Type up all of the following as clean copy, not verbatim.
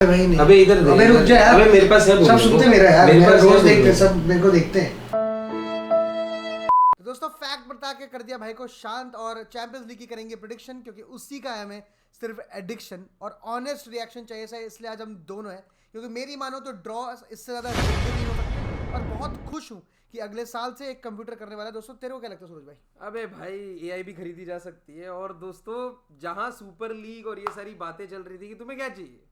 भाई नहीं। अबे इधर अबे रुक जा यार। अबे मेरे पास है सब सुनते मेरा यार, मेरे पास रोज देखते हैं, सब मेरे को देखते हैं। तो दोस्तों फैक्ट बता के कर दिया भाई को शांत, और चैंपियंस लीग की करेंगे प्रेडिक्शन, क्योंकि उसी का है हमें सिर्फ एडिक्शन और ऑनेस्ट रिएक्शन चाहिए सर, इसलिए आज हम दोनों हैं। क्योंकि मेरी मानो तो ड्रॉ इससे ज़्यादा नहीं हो सकते, और बहुत खुश हूँ कि अगले साल से एक कंप्यूटर करने वाला है। दोस्तों तेरे को क्या लगता है सूरज भाई? अबे भाई एआई भी खरीदी जा सकती है। और दोस्तों जहां सुपर लीग और ये सारी बातें चल रही थी कि तुम्हें क्या चाहिए,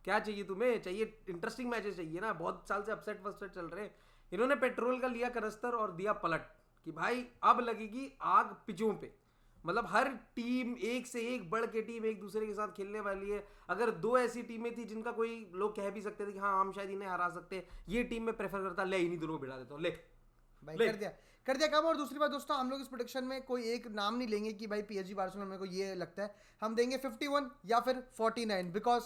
क्या चाहिए तुम्हें, चाहिए इंटरेस्टिंग मैचेस चाहिए ना, बहुत साल से अपसेट वसेट चल रहे हैं। इन्होंने पेट्रोल का लिया कनस्तर और दिया पलट कि भाई अब लगेगी आग पिचों पे। मतलब हर टीम एक से एक बढ़ के टीम एक दूसरे के साथ खेलने वाली है। अगर दो ऐसी टीमें थी जिनका कोई लोग कह भी सकते थे कि हाँ हम शायद इन्हें हरा सकते हैं, ये टीम में प्रेफर करता ले इन्हीं दोनों को बिठा देता हूँ, ले भाई ले। कर दिया काम। और दूसरी बात दोस्तों, हम लोग इस प्रोडिक्शन में कोई एक नाम नहीं लेंगे कि भाई पीएसजी बार्सिलोना, मेरे को ये लगता है। हम देंगे 51 या फिर 49, बिकॉज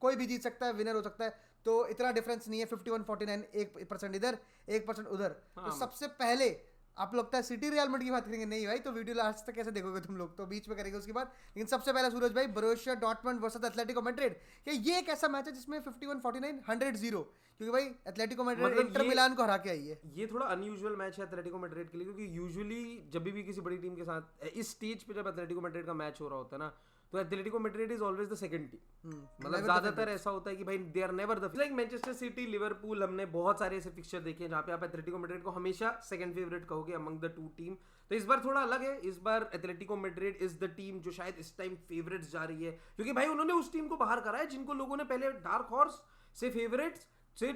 कोई भी जीत सकता है, विनर हो सकता है, तो इतना डिफरेंस नहीं है। 51-49, 1% इधर 1% उधर। तो सबसे पहले आप लोग लगता है सिटी रियल मैड्रिड की बात करेंगे? नहीं भाई, तो वीडियो लास्ट तक कैसे देखोगे तुम लोग, तो बीच में करेंगे उसके बाद। लेकिन सबसे पहले सूरज भाई, Borussia Dortmund versus Atletico Madrid, कि ये एक ऐसा मैच है जिसमें 51-49 100-0, क्योंकि भाई एथलेटिको मैड्रिड मतलब इंटर मिलान को हरा के आई है। ये थोड़ा अनयूजुअल मैच है एथलेटिको मैड्रिड के लिए, क्योंकि यूजुअली जब भी किसी बड़ी टीम के साथ इस स्टेज पे जब एथलेटिको मैड्रिड का मैच हो रहा होता है ना, तो Atletico Madrid is always the second team. मतलब ज्यादातर ऐसा होता है कि भाई they are never the, like Manchester City, Liverpool, हमने बहुत सारे ऐसे फिक्चर देखे हैं जहाँ पे आप एथलेटिको मैड्रिड को हमेशा सेकंड फेवरेट कहोगे अमंग द टू टीम। तो इस बार थोड़ा अलग है, इस बार Atletico Madrid is the team जो शायद इस टाइम फेवरेट्स जा रही है, क्योंकि भाई उन्होंने उस टीम को बाहर करा है जिनको लोगों ने पहले डार्क हॉर्स से फेवरेट्स से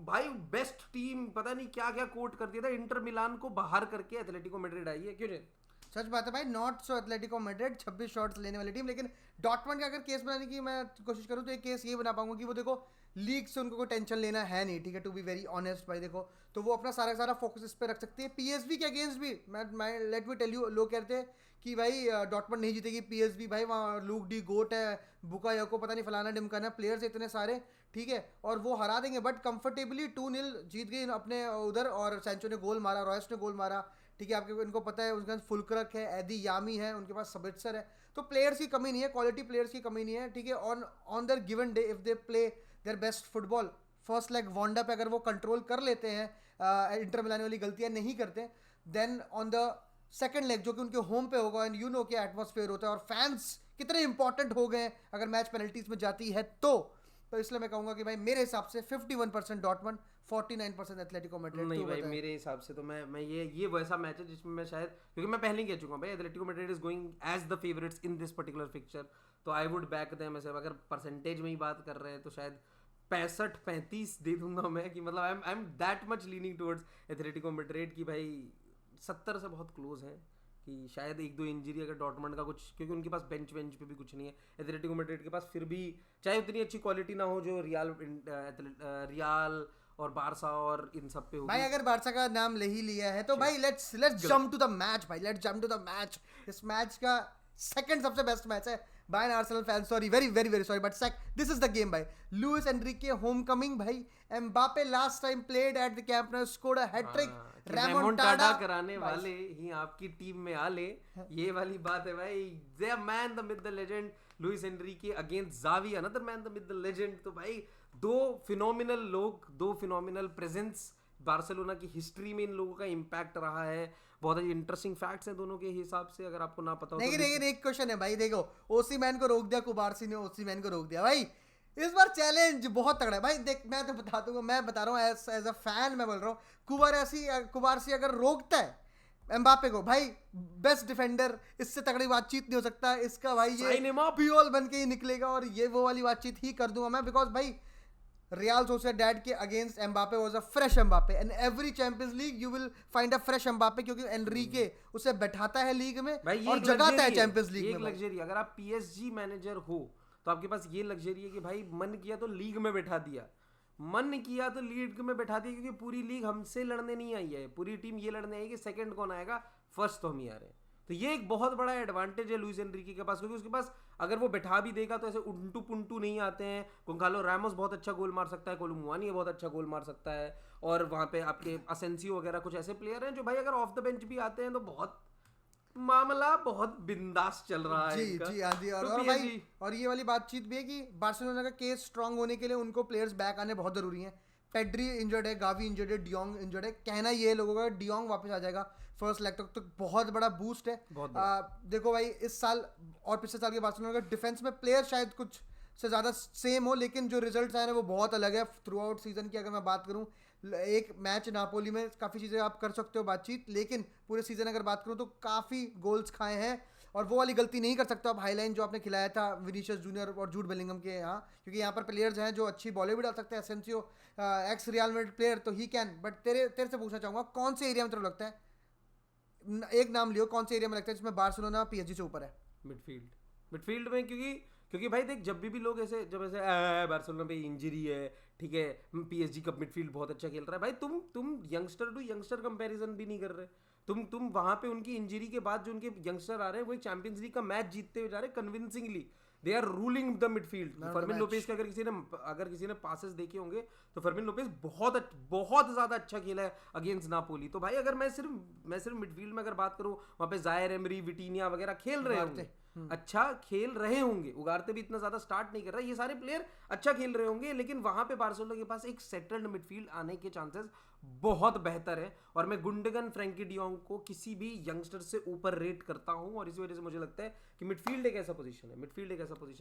भाई बेस्ट टीम पता नहीं क्या क्या कोट कर दिया था, इंटर मिलान को बाहर करके एथलेटिको मैड्रिड आई है। क्यों जी? सच बात है भाई, not so Atletico Madrid 26 shots लेने वाली टीम। लेकिन डॉर्टमुंड का अगर केस बनाने की मैं कोशिश करूं तो एक केस ये बना पाऊंगा कि वो देखो लीग से उनको कोई टेंशन लेना है नहीं, ठीक है, टू बी वेरी ऑनेस्ट भाई। देखो तो वो अपना सारा सारा फोकस इस पे रख सकती है। पीएसवी के अगेंस्ट भी मैं लेट मी टेल यू, लोग कहते हैं कि भाई डॉर्टमुंड नहीं जीतेगी, पीएसवी भाई वहाँ लूक डी गोट है, बुकायोको पता नहीं फलाना डिमकाना, प्लेयर्स इतने सारे, ठीक है, और वो हरा देंगे। बट कंफर्टेबली 2-0 जीत गई अपने उधर, और सैंचो ने गोल मारा, रॉयस ने गोल मारा, ठीक है। आपके इनको पता है उनके पास फुलक्रक है, एदी यामी है, उनके पास सबित्सर है, तो प्लेयर्स की कमी नहीं है, क्वालिटी प्लेयर्स की कमी नहीं है, ठीक है। On their given day if they play their best football, first leg Wanda पे अगर वो कंट्रोल कर लेते हैं, इंटर मिलाने वाली गलतियां नहीं करते, then on the second leg जो कि उनके होम पे होगा, एंड यू नो क्या एटमॉस्फेयर होता है और फैंस कितने इंपॉर्टेंट हो गए अगर मैच पेनल्टीज में जाती है तो इसलिए मैं कहूंगा कि भाई मेरे हिसाब से 51% डॉर्टमुंड, 49% एथलेटिको मैड्रिड। नहीं भाई मेरे हिसाब से तो मैं ये वैसा मैच है जिसमें मैं शायद, क्योंकि मैं पहले ही कह चुका हूं भाई Atletico Madrid is going as the favourites in this particular fixture, तो आई वुड बैक देम। ऐसे अगर परसेंटेज में ही बात कर रहे हैं तो शायद 65-35 दे दूंगा मैं, कि मतलब I am that much leaning towards Atletico Madrid की भाई 70 से बहुत क्लोज है कि शायद एक दो इंजरी अगर डॉर्टमुंड का कुछ, क्योंकि उनके पास बेंच पे भी कुछ नहीं है एथलेटिको मैड्रिड के पास, फिर भी चाहे उतनी अच्छी क्वालिटी ना हो जो रियाल और बारसा और इन सब पे होगी। भाई अगर बारसा का नाम ले ही लिया है तो भाई let's jump to the match भाई, let's jump to the match. इस मैच का सेकंड सबसे बेस्ट मैच है by Arsenal fan, sorry very very very sorry, but this is the game भाई। लुइस एनरिके होमकमिंग भाई, Mbappe last time played at the Camp Nou, scored a hat trick, रेमोंटाडा कराने वाले ही आपकी team में आ ले, ये वाली बात है भाई। The man the myth the legend Luis Enrique against Xavi, another man the myth the legend. तो भाई दो फिनोमिनल लोग, दो फिनोमिनल प्रेजेंस बार्सिलोना की हिस्ट्री में इन लोगों का इम्पैक्ट रहा है। बहुत ही इंटरेस्टिंग फैक्ट्स हैं दोनों के हिसाब से, अगर आपको ना पता हो। लेकिन एक क्वेश्चन है भाई, देखो ओसीमैन को रोक दिया, कुबारसी ने ओसीमैन को रोक दिया भाई। इस बार चैलेंज बहुत तगड़ा है भाई। देख मैं तो बता दूंगा, मैं बता रहा हूँ एज अ फैन मैं बोल रहा हूँ, कुबारसी अगर रोकता है एम्बापे को भाई, बेस्ट डिफेंडर, इससे तगड़ी बातचीत नहीं हो सकता इसका भाई, ये पियोल बन के ही निकलेगा, और ये वो वाली बातचीत ही कर दूंगा मैं, बिकॉज भाई रियल सोसिएडाड के against Mbappe was a fresh Mbappe, and every champions league you will find a fresh Mbappe, क्योंकि एनरिके उसे बैठाता है लीग में और जगाता है चैंपियंस लीग में। एक लग्जरी, अगर आप पीएसजी मैनेजर हो तो आपके पास ये लग्जरी है कि भाई मन किया तो लीग में बैठा दिया, मन किया तो लीग में बैठा दिया, क्योंकि पूरी लीग हमसे लड़ने नहीं आई है, पूरी टीम ये लड़ने आई कि सेकंड कौन आएगा, फर्स्ट तो हम ही आ रहे हैं। तो ये एक बहुत बड़ा एडवांटेज है लुइस एनरिके के पास, क्योंकि उसके पास अगर वो बैठा भी देगा तो ऐसे उंटू पुंटू नहीं आते हैं। गोंजालो रामोस बहुत अच्छा गोल मार सकता है, कोलुमुआनी बहुत अच्छा गोल मार सकता है, और वहाँ पे आपके असेंसियो वगैरह कुछ ऐसे प्लेयर हैं जो भाई अगर ऑफ द बेंच भी आते हैं तो बहुत मामला बहुत बिंदास चल रहा है जी इनका। जी हाँ जी तो और भाई PSG और ये वाली बातचीत भी है कि बार्सिलोना का केस स्ट्रांग होने के लिए उनको प्लेयर्स बैक आने बहुत जरूरी हैं। पेड्री इंजर्ड है, गावी इंजर्ड है, डियोंग इंजर्ड है। कहना ये है लोगों का डियोंग वापस आ जाएगा फर्स्ट लेग तक तो बहुत बड़ा बूस्ट है। बहुत देखो भाई इस साल और पिछले साल के बार्सिलोना का डिफेंस में प्लेयर शायद कुछ से ज़्यादा सेम हो, लेकिन जो रिजल्ट्स आए हैं वो बहुत अलग है थ्रू आउट सीजन की। अगर मैं बात करूँ एक मैच नापोली में काफ़ी चीज़ें आप कर सकते हो बातचीत, लेकिन पूरे सीजन अगर बात करूँ तो काफ़ी गोल्स खाए हैं और वो वाली गलती नहीं कर सकते आप हाईलाइन जो आपने खिलाया था विनीशियस जूनियर और जूड बेलिंगम के यहाँ, क्योंकि यहाँ पर प्लेयर्स हैं जो अच्छी बॉलें भी डाल सकते हैं। एसेंसियो एक्स रियल मैड्रिड प्लेयर तो ही कैन, बट तेरे तेरे से पूछना चाहूँगा कौन से एरिया में तेरे को लगता है, एक नाम लियो कौन से एरिया में लगता है जिसमें बार्सिलोना PSG से ऊपर है? मिडफील्ड में, क्योंकि भाई देख जब भी लोग ऐसे जब ऐसे बार्सिलोना पे इंजरी है, ठीक है, PSG का मिडफील्ड बहुत अच्छा खेल रहा है, भाई तुम यंगस्टर टू यंगस्टर कंपैरिजन भी नहीं कर रहे। तुम वहां पे उनकी इंजरी के बाद जो उनके यंगस्टर आ रहे हैं वो एक चैंपियंस लीग का मैच जीतते हुए जा रहे हैं convincingly. They are ruling the midfield. Fermin Lopez के अगर किसी ने पासेस देखे होंगे तो फर्मिन लोपेज बहुत ज्यादा अच्छा खेला है अगेंस्ट नापोली। तो भाई अगर मैं सिर्फ मिडफील्ड में अगर बात करूं, वहां पे जायर एमरी, विटीनिया वगैरह खेल रहे होंगे, अच्छा खेल रहे होंगे, उगारते भी इतना ज्यादा स्टार्ट नहीं कर रहा, ये सारे प्लेयर अच्छा खेल रहे होंगे, लेकिन वहां पे बार्सिलोना के पास एक सेटल्ड मिडफील्ड आने के चांसेस बहुत बेहतर है। और मैं गुंडगन, फ्रैंकी डियोंग को किसी भी यंगस्टर से ऊपर रेट करता हूं, और इसी वजह से मुझे लगता है कि मिडफील्ड एक ऐसा पोजीशन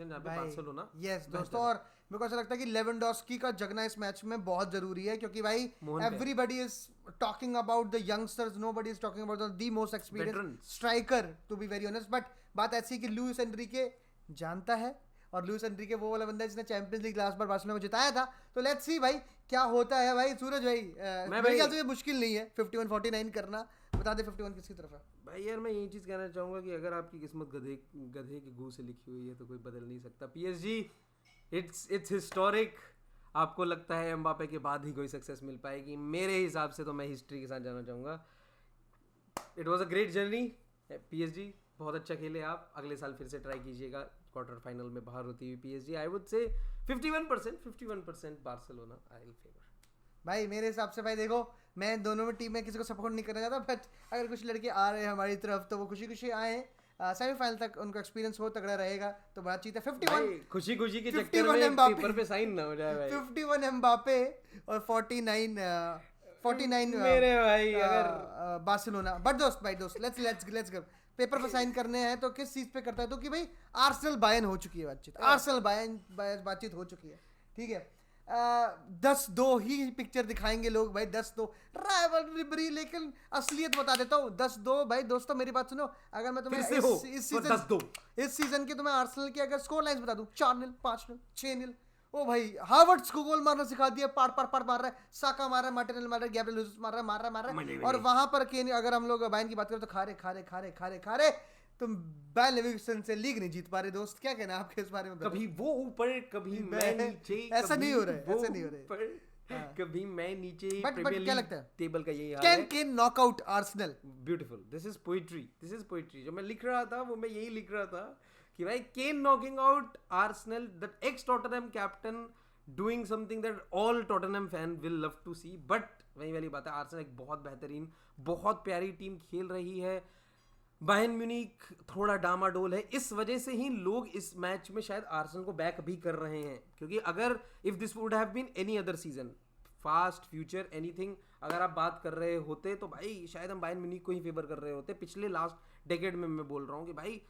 जहां पे बार्सिलोना यस दोस्तों, और मेरे को ऐसा लगता है कि लेवेंडोस्की का जगना इस मैच में बहुत जरूरी है, क्योंकि भाई everybody is talking about the youngsters, nobody is talking about the most experienced striker to be very honest. But बात ऐसी कि लुइस एनरिके जानता है, और लुइस एनरिके वो वाला बंदा है जिसने चैंपियंस लीग लास्ट बार बार्सिलोना को जिताया था। तो लेट्स सी भाई क्या होता है। भाई सूरज भाई मेरे ख्याल से ये मुश्किल नहीं है 51-49 करना। बता दे 51 किसकी तरफ है? भाई यार मैं यही चीज कहना चाहूंगा कि अगर आपकी किस्मत गधे के गू से लिखी हुई है तो कोई बदल नहीं सकता। PSG it's historic. आपको लगता है एम्बापे के बाद ही कोई सक्सेस मिल पाएगी? मेरे हिसाब से तो मैं हिस्ट्री के साथ जाना चाहूंगा। It was a great journey. PSG बहुत अच्छा खेले आप, अगले साल फिर से ट्राई कीजिएगा। क्वार्टर फाइनल में बाहर होती हुई PSG, I would say 51% Barcelona I will favour. भाई मेरे हिसाब से भाई देखो, मैं दोनों में टीम में किसी को सपोर्ट नहीं करना चाहता, बट अगर कुछ लड़के आ रहे हैं हमारी तरफ तो वो खुशी खुशी आए हैं। सेमीफाइनल तक उनका एक्सपीरियंस हो तगड़ा रहेगा तो बातचीत है। 51 खुशी के चक्कर में पेपर पे साइन ना हो जाए भाई। 51 एम्बापे और 49 मेरे भाई अगर बार्सिलोना। बट दोस्त लेट्स गो। पेपर पे साइन करने हैं तो किस चीज पे करता है? तो कि भाई आर्सेनल बायर्न हो चुकी है बातचीत, आर्सेनल बायर्न बातचीत हो चुकी है, ठीक है। 10-2 ही पिक्चर दिखाएंगे लोग भाई, 10-2 राइवलरी, लेकिन असलियत बता देता हूँ 10-2 भाई। दोस्तों मेरी बात सुनो, अगर मैं तुम्हें इस सीजन के तुम्हें आर्सेनल के अगर स्कोर लाइन्स बता दूं 4-0, 5-0, 6-0, ओ भाई हावर्ट्स को गोल मारना सिखा दिया, पार मार रहा है, साका मार रहा है, मार्टिनेली मार रहा है, गैब्रियल जेसस मार रहा है। और वहां पर केन, अगर हम लोग बायर्न की बात करें तो खा रहे तुम बायर लेवर्कुसेन से लीग नहीं जीत पा रहे। दोस्त क्या कहना आपके इस बारे में? कभी वो ऊपर कभी मैं नीचे, ऐसा नहीं हो रहा है। कभी मैं नीचे। बट क्या लगता है टेबल का यही हाल है। Can knock out Arsenal? Beautiful, this is poetry. जो मैं लिख रहा था वो मैं यही लिख रहा था कि भाई Kane knocking out Arsenal, that ex Tottenham captain doing something that all Tottenham fan will love to see. But वही वाली बात है, आर्सेनल एक बहुत बेहतरीन, बहुत प्यारी टीम खेल रही है। बायर्न म्यूनिख थोड़ा डामाडोल है, इस वजह से ही लोग इस मैच में शायद आर्सेनल को बैक भी कर रहे हैं। क्योंकि अगर if this would have been any other season, fast future anything, अगर आप बात कर रहे होते तो भाई शायद हम बायर्न म्यूनिख को ही फेवर कर रहे होते। पिछले लास्ट डेकेड में मैं बोल रहा हूँ कि भाई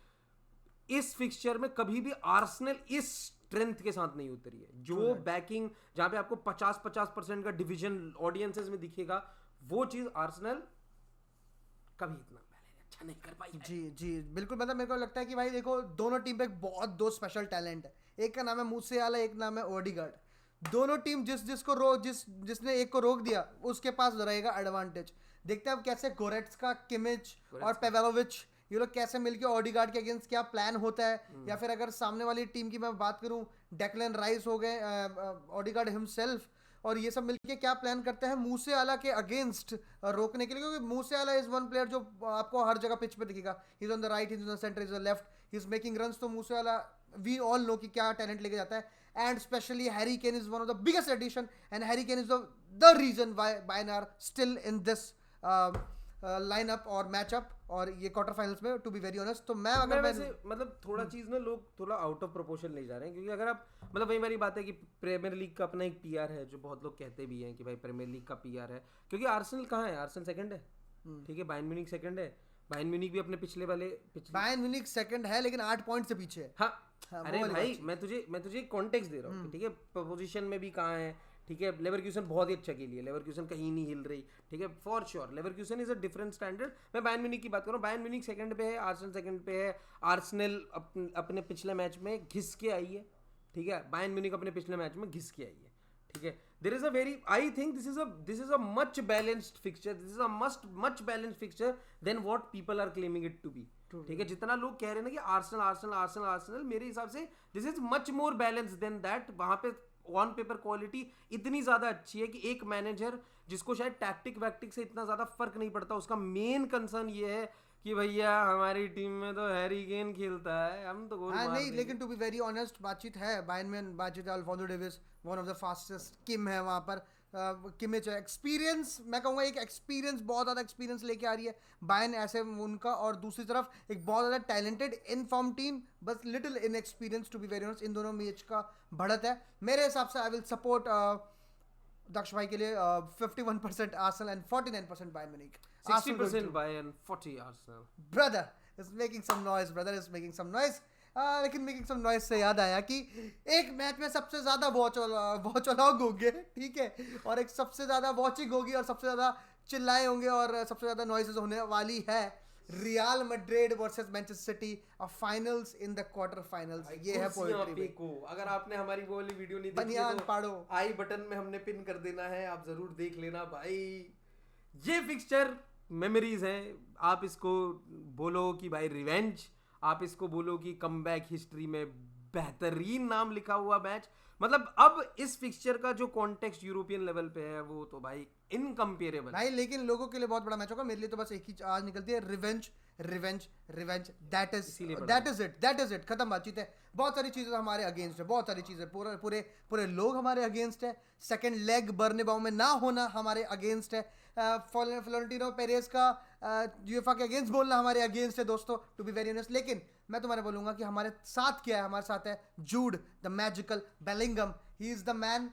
इस फिक्सचर में कभी भी आर्सेनल इस स्ट्रेंथ के साथ नहीं उतरी है। जो बैकिंग जहां पे आपको 50% का डिवीजन ऑडियंसेस में दिखेगा, वो चीज आर्सेनल कभी इतना अच्छा नहीं कर पाई। जी बिल्कुल। मतलब मेरे को लगता है कि भाई देखो दोनों टीम पे बहुत दो स्पेशल टैलेंट है। एक का नाम है मूसियाला, एक नाम है ओडेगार्ड। दोनों टीम जिसने एक को रोक दिया उसके पास रहेगा एडवांटेज। देखते हैं अब कैसे गोरेट्स्का, किमिच और पेवेलोविच ये लोग कैसे मिलके ओडेगार्ड के अगेंस्ट क्या प्लान होता है। या फिर अगर सामने वाली टीम की मैं बात करूं, डेक्लन राइस हो गए, ओडेगार्ड हिमसेल्फ, और ये सब मिलके क्या प्लान करते हैं मूसियाला के अगेंस्ट रोकने के लिए। क्योंकि मूसियाला इज वन प्लेयर जो आपको हर जगह पिच पे दिखेगा। He is on the right, he is on the centre, he is on the left, he is making runs. तो मूसियाला वी ऑल नो कि क्या टैलेंट लेके जाता है। And specially Harry Kane is one of the biggest addition, and Harry Kane is the reason why Bayern are still in this lineup और matchup. और ये quarter finals में, टू बी वेरी ऑनेस्ट। तो मैं मैं वैसे मतलब थोड़ा चीज ना लोग थोड़ा आउट ऑफ प्रोपोर्शन ले जा रहे हैं, क्योंकि अगर आप मतलब वही वाली बात है कि प्रीमियर लीग का अपना एक पीआर है, जो बहुत लोग कहते भी हैं कि भाई प्रीमियर लीग का पीआर है, क्योंकि आर्सेनल कहाँ है, आर्सेनल सेकंड है, ठीक है, बायर्न म्यूनिख सेकंड है, बायर्न म्यूनिख भी अपने बायर्न म्यूनिख सेकंड है लेकिन 8 पॉइंट से पीछे है। हाँ, हाँ, अरे वो वाली भाई बात मैं तुझे कॉन्टेक्स्ट दे रहा हूँ, ठीक है, पोजीशन में भी कहाँ है, ठीक है, लेवरक्यूसन बहुत ही अच्छा खेली है, लेवरक्यूसन कहीं नहीं हिल रही, ठीक है, for sure Leverkusen is a different standard. मैं बायर्न म्यूनिख की बात कर रहा हूँ, बायर्न म्यूनिख सेकंड पे है, आर्सेनल सेकंड पे है, आर्सेनल अपने पिछले मैच में घिस के आई है, ठीक है, बायर्न म्यूनिख अपने पिछले मैच में घिस के आई है, ठीक है। There is a very, I think this is a much balanced fixture, this is a much balanced fixture than what people are claiming it to be, ठीक है। जितना लोग कह रहे हैं ना कि आर्सेनल आर्सेनल आर्सेनल आर्सेनल, मेरे हिसाब से this is much more balance than that. वहां पे ऑन पेपर क्वालिटी इतनी ज्यादा अच्छी है कि एक मैनेजर जिसको शायद टैक्टिक वैक्टिक से इतना ज्यादा फर्क नहीं पड़ता, उसका मेन कंसर्न ये है कि भैया हमारी टीम में तो हैरी केन खेलता है, हम तो गोल मार नहीं, देंगे। लेकिन टू बी वेरी ऑनेस्ट बातचीत है बायर्न में, बातचीत है Alphonso Davies, one of the fastest, Kim है वहाँ पर, किमिच है, एक्सपीरियंस, मैं कहूँगा एक एक्सपीरियंस, बहुत ज़्यादा एक्सपीरियंस लेके आ रही है बायर्न ऐसे उनका, और दूसरी तरफ एक बहुत ज़्यादा टैलेंटेड इन फॉर्म टीम, बस little inexperience, to be very honest. इन दोनों मैच का बढ़त है मेरे हिसाब से। आई विल सपोर्ट दक्ष भाई के लिए 51% Arsenal and 49% Bayern Munich. 60% Bayern, 40 Arsenal. Brother is making some noise, brother is making some noise. लेकिन मेकिंग सम नॉइज से याद आया कि एक मैच में सबसे ज्यादा वॉच अलॉग होंगे, ठीक है, और एक सबसे ज्यादा वॉचिंग होगी और सबसे ज्यादा चिल्लाए होंगे और सबसे ज्यादा नॉइसेस होने वाली है real Madrid versus Manchester city, finals in the quarter finals. ये है पोएट्री को, अगर आपने हमारी वो वाली वीडियो नहीं देखी बनियान तो पाड़ो, आई बटन में हमने पिन कर देना है, आप जरूर देख लेना भाई। ये फिक्सचर मेमोरीज हैं, आप इसको बोलो कि भाई रिवेंज, आप इसको बोलो कि कमबैक हिस्ट्री में बेहतरीन नाम लिखा हुआ मैच। मतलब अब इस फिक्सचर का जो कॉन्टेक्स्ट यूरोपियन लेवल पे है वो तो भाई इनकम्पेरेबल भाई, लेकिन लोगों के लिए बहुत बड़ा मैच होगा, मेरे लिए तो बस एक ही आज निकलती है, revenge revenge revenge, that is it, खत्म बातचीत है। बहुत सारी चीजें हमारे अगेंस्ट है, बहुत सारी चीजें, पूरे लोग हमारे अगेंस्ट है, सेकंड लेग बर्नेबाउ में ना होना हमारे अगेंस्ट है, फ्लोरेंटिनो पेरेज का यूएफए के अगेंस्ट बोलना हमारे अगेंस्ट है दोस्तों, टू बी वेरी ऑनेस्ट। लेकिन मैं तुम्हारे बोलूंगा कि हमारे साथ क्या है, हमारे साथ है Jude the magical Bellingham, he is the man,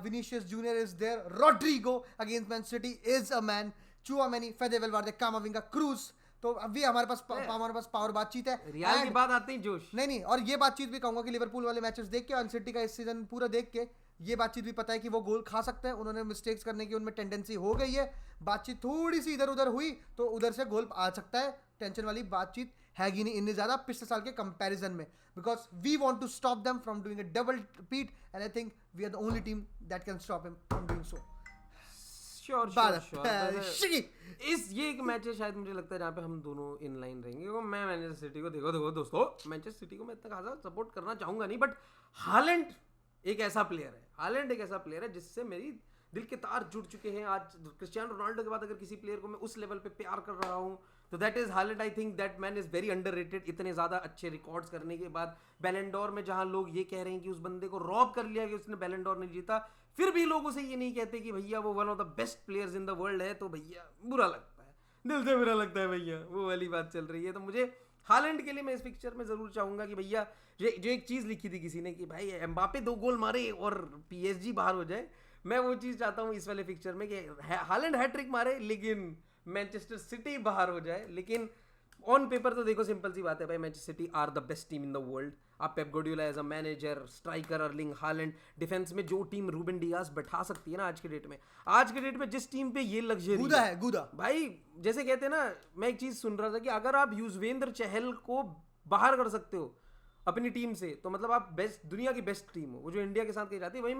Vinicius Junior is there, Rodrygo against Man City is a man, Tchouameni, Fede Valverde, Camavinga, Kroos. तो अभी हमारे पास पावर बातचीत है, रियल की बात आती है जोश नहीं, और ये बातचीत भी कहूंगा कि लिवरपूल वाले मैचेस देख के और सिटी का इस सीजन पूरा देख के ये बातचीत भी पता है कि वो गोल खा सकते हैं, उन्होंने मिस्टेक्स करने की उनमें टेंडेंसी हो गई है, बातचीत थोड़ी सी इधर उधर हुई तो उधर से गोल आ सकता है, टेंशन वाली बातचीत हैगी नहीं इतनी ज्यादा पिछले साल के कंपैरिजन में, because we want to stop them from doing a double repeat and I think we are the only team that can stop him from doing so. Sure इस ये एक मैच है शायद मुझे लगता है जहाँ पे हम दोनों इन लाइन रहेंगे। मैं मैनचेस्टर सिटी को देखो दोस्तों, मैनचेस्टर सिटी को मैं इतना खासा सपोर्ट करना चाहूंगा नहीं, बट हालैंड एक ऐसा प्लेयर है जिससे मेरी दिल के तार जुड़ चुके हैं। आज क्रिस्टियानो रोनाल्डो के बाद अगर किसी प्लेयर को मैं उस लेवल पे प्यार कर रहा हूँ तो that is Holland. I think that man is very underrated. इतने ज्यादा अच्छे रिकॉर्ड्स करने के बाद बैलन डोर में जहां लोग ये कह रहे हैं कि उस बंदे को रॉब कर लिया कि उसने बैलन डोर नहीं जीता, फिर भी लोग उसे ये नहीं कहते कि भैया वो one of the best players in the world है, तो भैया बुरा लगता है, दिल से बुरा लगता है भैया, वो वाली बात चल रही है। तो मुझे हालैंड के लिए मैं इस पिक्चर में जरूर चाहूंगा कि भैया जो एक चीज लिखी थी किसी ने कि भाई एम्बापे 2 गोल मारे और पीएसजी बाहर हो जाए, मैं वो चीज चाहता हूँ इस वाले पिक्चर में कि हालैंड हैट्रिक मारे लेकिन मैनचेस्टर सिटी बाहर हो जाए। लेकिन ऑन पेपर तो देखो सिंपल सी बात है भाई, Manchester City are the best team in the world. आप Pep Guardiola as a manager, striker Erling Haaland, defence में जो टीम रूबेन डियास बैठा सकती है ना आज के डेट में जिस टीम पे ये लग्जरी है गुदा भाई, जैसे कहते हैं ना, मैं एक चीज सुन रहा था कि अगर आप युजवेंद्र चहल को बाहर कर सकते हो अपनी टीम से तो मतलब आप बेस्ट, दुनिया की बेस्ट टीम हो, वो जो इंडिया के साथ कही जाती है। वही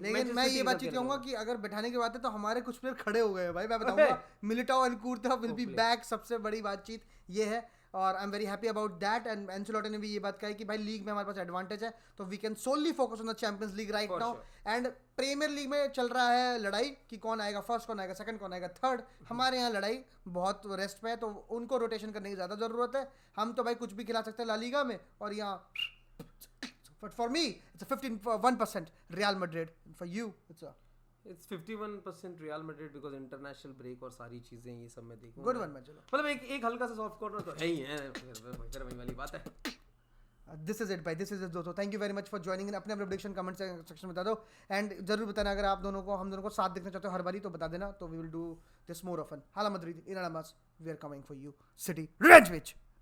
लेकिन मैं ये बातचीत कहूंगा कि अगर बैठाने की बात है तो हमारे कुछ प्लेयर खड़े हो गए भाई, मैं बताऊंगा Militão and kurta will be back, सबसे बड़ी बातचीत ये है और I am very happy about that. And Ancelotti ने भी ये बात कही कि भाई लीग में हमारे पास एडवांटेज है तो we can solely focus on the Champions League right now. And Premier League में चल रहा है लड़ाई कि कौन आएगा फर्स्ट, कौन आएगा सेकंड, कौन आएगा थर्ड। हमारे यहाँ लड़ाई बहुत रेस्ट पे है तो उनको रोटेशन करने की ज़्यादा ज़रूरत है। हम तो भाई कुछ भी खिला सकते हैं ला लीगा में, और यहाँ but for me it's 1% Real Madrid, and for you it's a it's 51% Real Madrid because international break और सारी चीजें ये सब मैं देखूंगा। गुड वन मैं चलो मतलब एक हल्का सा सॉफ्ट कॉर्नर तो है ही है, फिर वही वाली बात है। दिस इज इट भाई, दिस इज इट दोस्तों। Thank you very much for joining in. अपने प्रेडिक्शन कमेंट सेक्शन में बता दो एंड जरूर बताना अगर आप दोनों को हम दोनों को साथ देखना चाहते हो हर बारी तो बता देना, तो we will do this more often. हाला मद्रिद इन अलामास we are coming for you City revenge match.